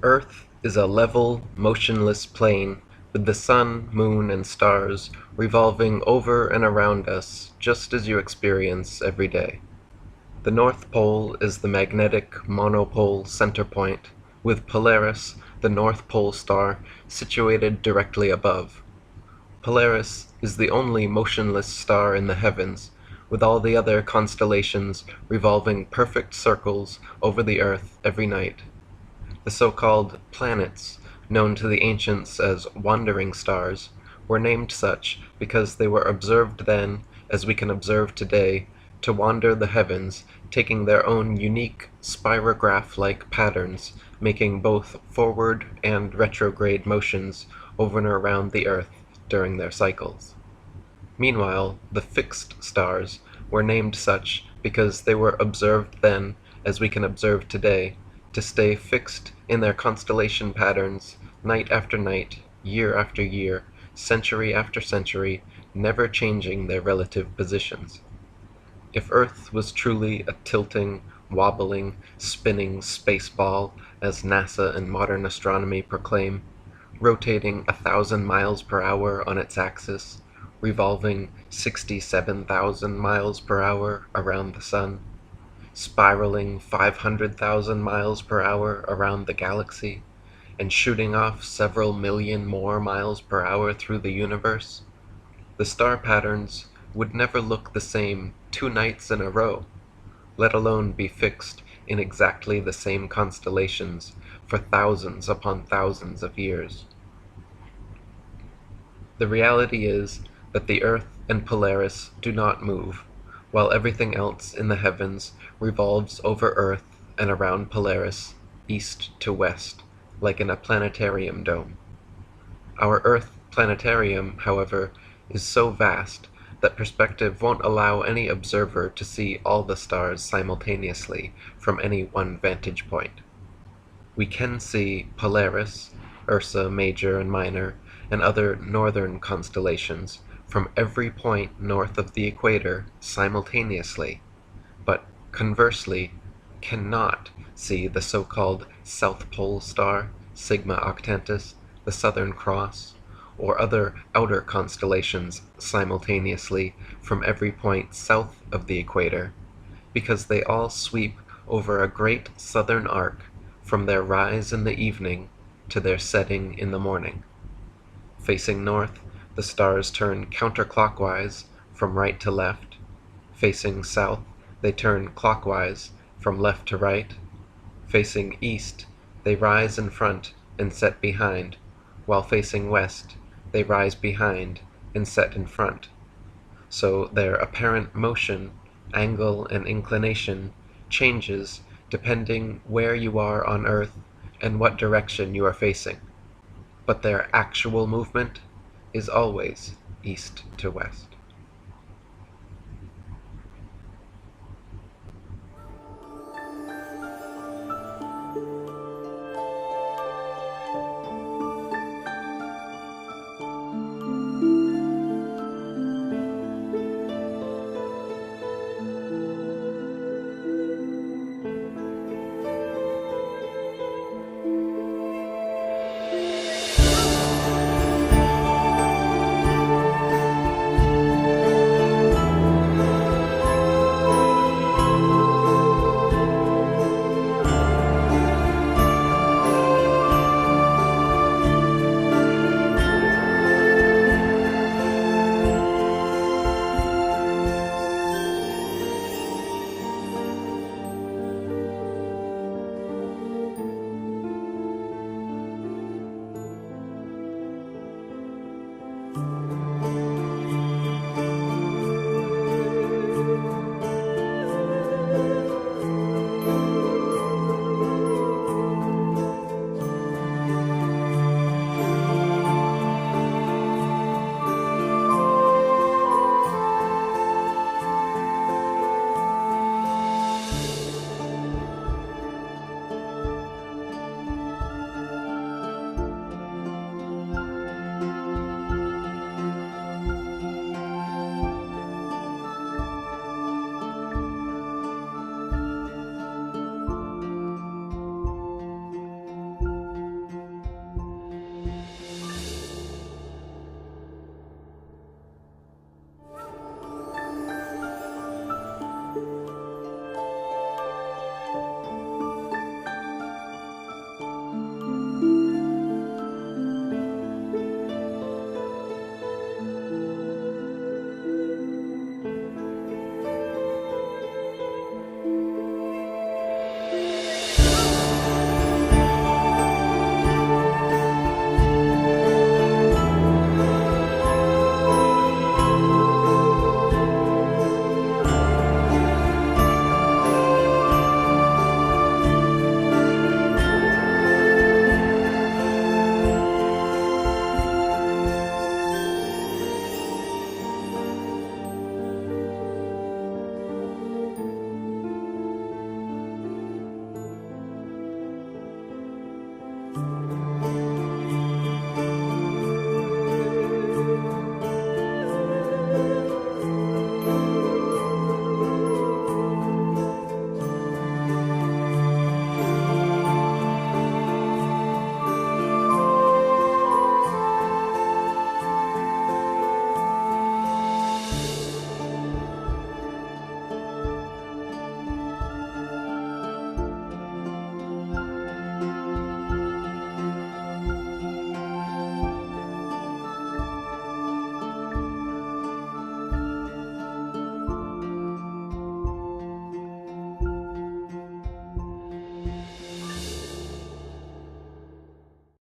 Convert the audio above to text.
Earth is a level, motionless plane with the sun, moon, and stars revolving over and around us just as you experience every day. The North Pole is the magnetic monopole center point, with Polaris, the North Pole star, situated directly above. Polaris is the only motionless star in the heavens, with all the other constellations revolving perfect circles over the Earth every night. The so-called planets, known to the ancients as wandering stars, were named such because they were observed then, as we can observe today, to wander the heavens, taking their own unique spirograph-like patterns, making both forward and retrograde motions over and around the Earth during their cycles. Meanwhile, the fixed stars were named such because they were observed then, as we can observe today, to stay fixed in their constellation patterns night after night, year after year, century after century, never changing their relative positions. If Earth was truly a tilting, wobbling, spinning space ball, as NASA and modern astronomy proclaim, rotating 1,000 miles per hour on its axis, revolving 67,000 miles per hour around the Sun, spiraling 500,000 miles per hour around the galaxy, and shooting off several million more miles per hour through the universe, the star patterns would never look the same 2 nights in a row, let alone be fixed in exactly the same constellations for thousands upon thousands of years. The reality is that the Earth and Polaris do not move, while everything else in the heavens revolves over Earth and around Polaris, east to west, like in a planetarium dome. Our Earth planetarium, however, is so vast that perspective won't allow any observer to see all the stars simultaneously from any one vantage point. We can see Polaris, Ursa Major and Minor, and other northern constellations from every point north of the equator simultaneously, but conversely cannot see the so-called South Pole star, Sigma Octantis, the Southern Cross, or other outer constellations simultaneously from every point south of the equator, because they all sweep over a great southern arc from their rise in the evening to their setting in the morning. Facing north, the stars turn counterclockwise from right to left. Facing south, they turn clockwise from left to right. Facing east, they rise in front and set behind, while facing west, they rise behind and set in front. So their apparent motion, angle, and inclination changes depending where you are on Earth and what direction you are facing. But their actual movement is always east to west.